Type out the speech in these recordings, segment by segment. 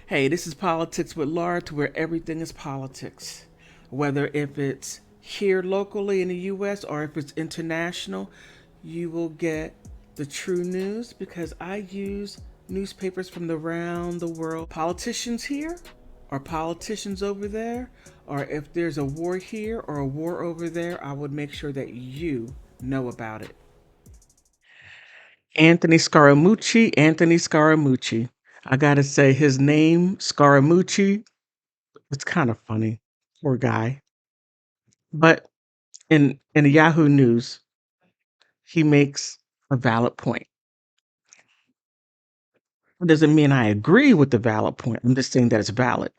Hey, this is Politics with Laura, to where everything is politics. Whether if it's here locally in the US or if it's international, you will get the true news because I use newspapers from around the world. Politicians here or politicians over there, or if there's a war here or a war over there, I would make sure that you know about it. Anthony Scaramucci. I gotta say, his name, Scaramucci, it's kind of funny. Poor guy. But in the Yahoo News, he makes a valid point. It doesn't mean I agree with the valid point. I'm just saying that it's valid.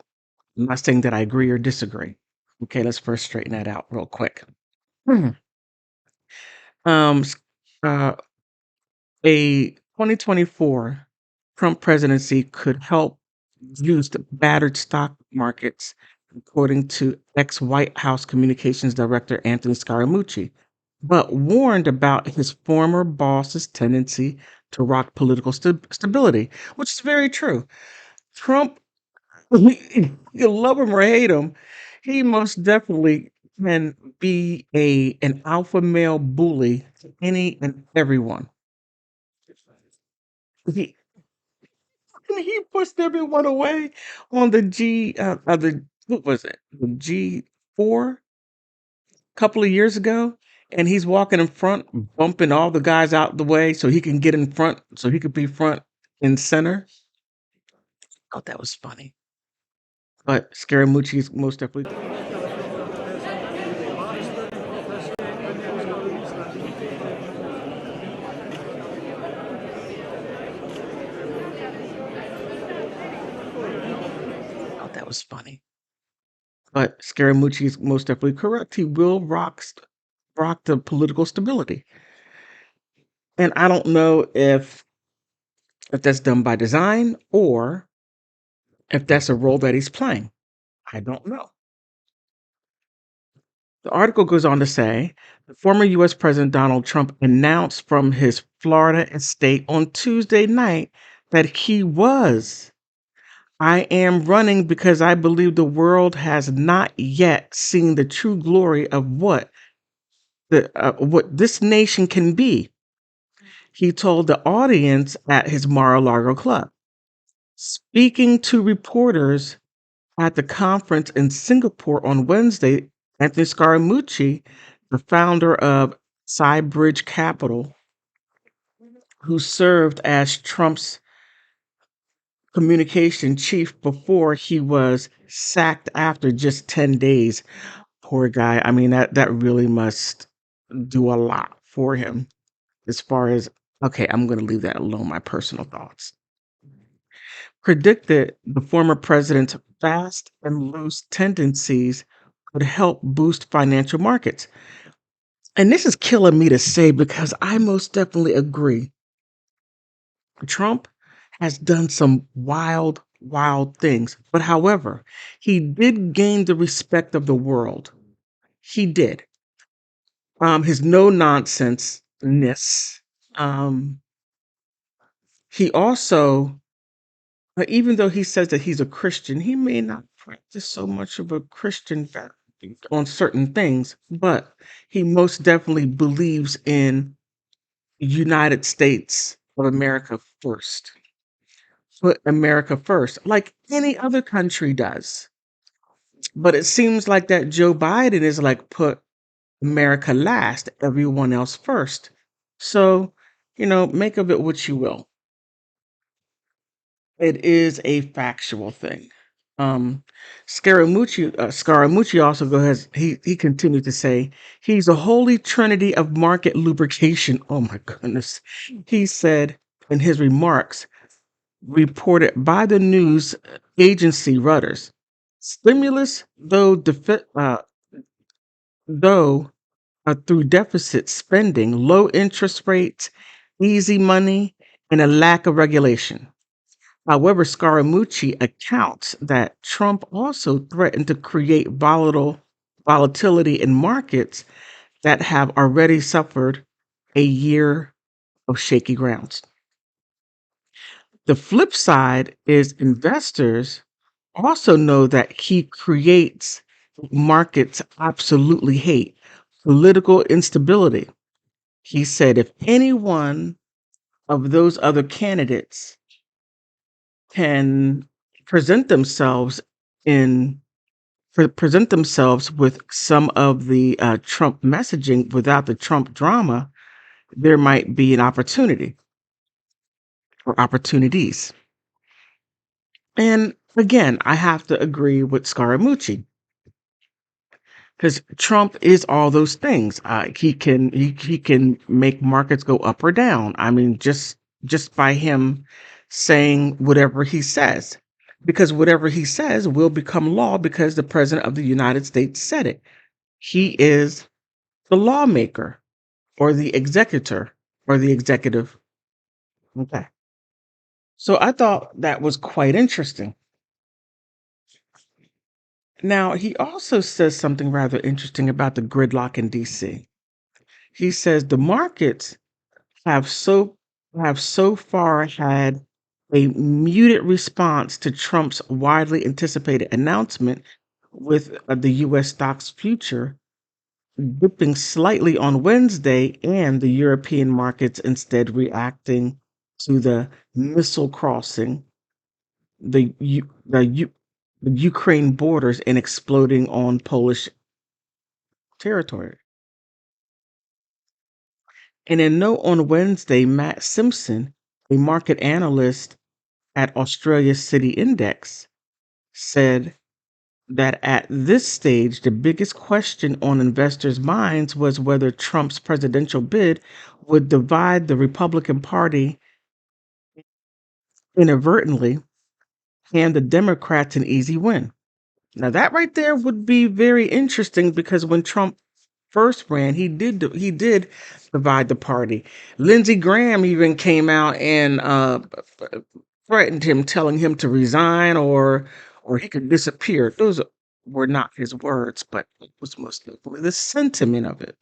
I'm not saying that I agree or disagree. Okay, let's first straighten that out real quick. Hmm. Um, s- uh, a 2024 Trump presidency could help use the battered stock markets, according to ex White House Communications Director Anthony Scaramucci, but warned about his former boss's tendency to rock political stability, which is very true. Trump, you love him or hate him, he most definitely can be an alpha male bully to any and everyone. He he pushed everyone away on the the what was it? The G4 couple of years ago, and he's walking in front, bumping all the guys out the way so he can get in front, so he could be front and center. I thought that was funny. But Scaramucci's most definitely. I thought that was funny. But Scaramucci's most definitely correct. He will rock the political stability. And I don't know if that's done by design or if that's a role that he's playing. I don't know. The article goes on to say the former US President Donald Trump announced from his Florida estate on Tuesday night that I am running because I believe the world has not yet seen the true glory of what this nation can be. He told the audience at his Mar-a-Lago club. Speaking to reporters at the conference in Singapore on Wednesday, Anthony Scaramucci, the founder of Cybridge Capital, who served as Trump's communication chief before he was sacked after just 10 days. Poor guy. I mean, that really must do a lot for him as far as, okay, I'm going to leave that alone, my personal thoughts. Predicted the former president's fast and loose tendencies could help boost financial markets. And this is killing me to say because I most definitely agree. Trump has done some wild, wild things. But however, he did gain the respect of the world. He did. His no nonsense ness. Um, he also, even though he says that he's a Christian, he may not practice so much of a Christian faith on certain things, but he most definitely believes in United States of America first. Put America first, like any other country does. But it seems like that Joe Biden is like put America last, everyone else first. So, make of it what you will. It is a factual thing. Um, Scaramucci also goes. He continued to say he's a holy trinity of market lubrication. Oh my goodness, he said in his remarks, reported by the news agency Reuters. Stimulus, though through deficit spending, low interest rates, easy money, and a lack of regulation. However, Scaramucci accounts that Trump also threatened to create volatility in markets that have already suffered a year of shaky grounds. The flip side is investors also know that he creates markets absolutely hate political instability. He said if any one of those other candidates can present themselves in present themselves with some of the Trump messaging without the Trump drama, there might be an opportunity or opportunities. And again, I have to agree with Scaramucci because Trump is all those things. He can make markets go up or down. I mean, just by him saying whatever he says, because whatever he says will become law because the president of the United States said it. He is the lawmaker or the executor or the executive. Okay. So I thought that was quite interesting. Now, he also says something rather interesting about the gridlock in DC. He says the markets have so have so far had a muted response to Trump's widely anticipated announcement with the US stocks future dipping slightly on Wednesday and the European markets instead reacting to the missile crossing the U- the U- the Ukraine borders and exploding on Polish territory. And in note on Wednesday, Matt Simpson, a market analyst at Australia's City Index, said that at this stage, the biggest question on investors' minds was whether Trump's presidential bid would divide the Republican Party inadvertently and the Democrats an easy win. Now that right there would be very interesting because when Trump first ran, he did divide the party. Lindsey Graham even came out and threatened him, telling him to resign or he could disappear. Those were not his words, but it was most likely the sentiment of it.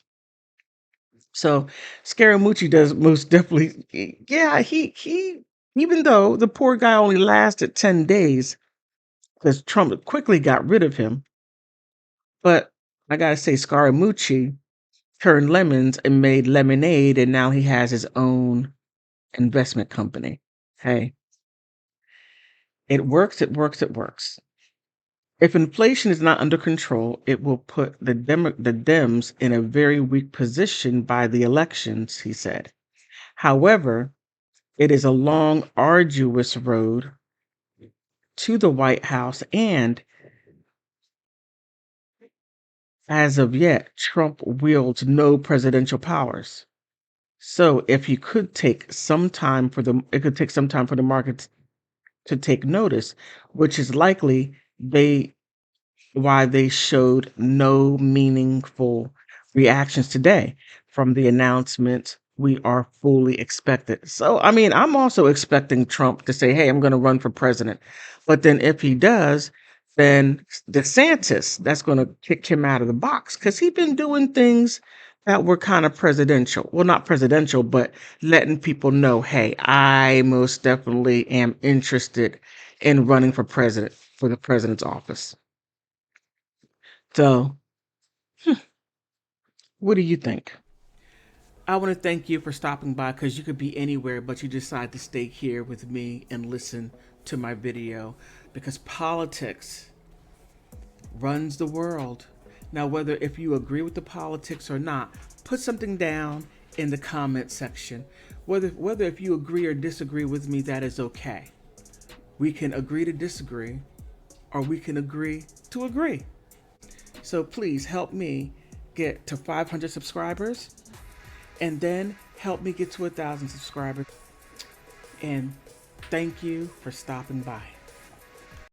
So Scaramucci does most definitely, yeah. He even though the poor guy only lasted 10 days because Trump quickly got rid of him, but I gotta say Scaramucci turned lemons and made lemonade, and now he has his own investment company. Hey, it works, it works, it works. If inflation is not under control, it will put the Dems in a very weak position by the elections, he said. However, it is a long, arduous road to the White House, and as of yet, Trump wields no presidential powers. So if he could take some time for the it could take some time for the markets to take notice, which is likely they why they showed no meaningful reactions today from the announcement we are fully expected. So, I mean, I'm also expecting Trump to say, hey, I'm going to run for president. But then if he does, then DeSantis, that's going to kick him out of the box because he's been doing things that were kind of presidential. Well, not presidential, but letting people know, hey, I most definitely am interested in running for president, for the president's office. So, what do you think? I want to thank you for stopping by because you could be anywhere, but you decide to stay here with me and listen to my video because politics runs the world. Now, whether if you agree with the politics or not, put something down in the comment section. Whether if you agree or disagree with me, that is okay. We can agree to disagree, or we can agree to agree. So please help me get to 500 subscribers and then help me get to 1,000 subscribers. And thank you for stopping by.